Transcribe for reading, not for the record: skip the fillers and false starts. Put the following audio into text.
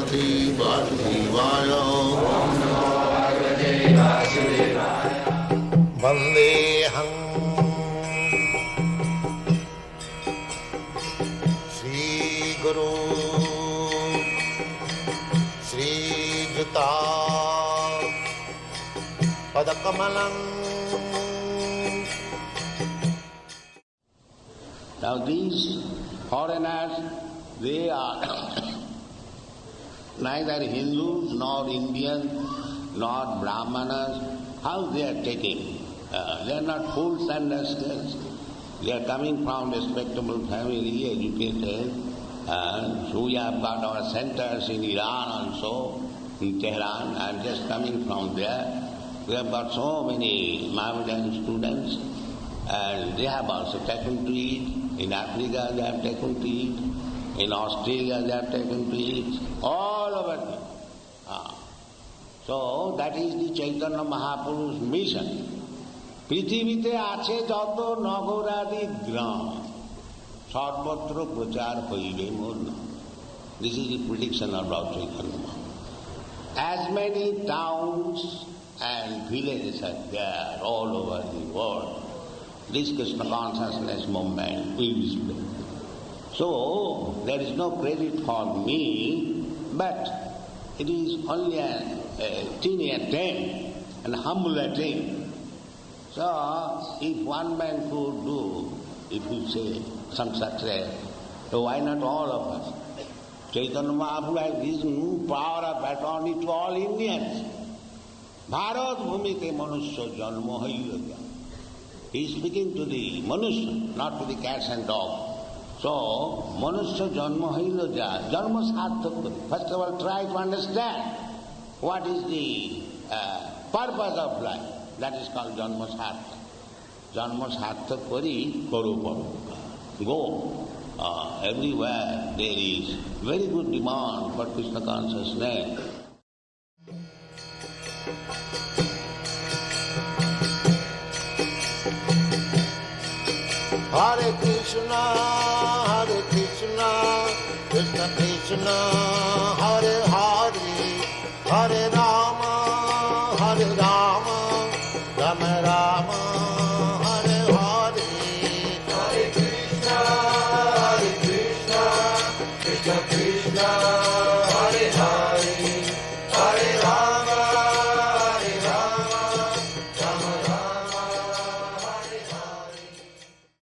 Bhagavate Vasudevaya. Vandeham Shri Guru Shri Juta Padakamalam. Now these foreigners, they are neither Hindus nor Indians nor Brahmanas. How they are taking? They are not fools and rascals. They are coming from respectable family, educated. So we have got our centers in Iran also, in Tehran. I am just coming from there. We have got so many Mohammedan students, and they have also taken to it. In Africa they have taken to it. In Australia they have taken to it. All over the So that is the Chaitanya Mahapuru's mission. পৃথিবীতে আছে যত নগরাদি গ্রাম সর্বত্র প্রচার হইবে মোর নাম. This is the prediction of Lord Chaitanya Mahaprabhu. As many towns and villages are there all over the world, this Krishna consciousness movement is there. So there is no credit for me, but it is only a teeny attempt, an humble attempt. So if one man could do, if you say, some success, so why not all of us? Chaitanya Mahaprabhu has given power of attorney to all Indians. Bharat bhumite manusya janma haiyagya. He is speaking to the manusya, not to the cats and dogs. So, manusya janma haiyagya, janma sarthak. First of all, try to understand what is the purpose of life. That is called janma sarthak. Janma sarthak kari karo paropa. Go. Everywhere there is very good demand for Krishna consciousness. Hare Krishna, Krishna Krishna,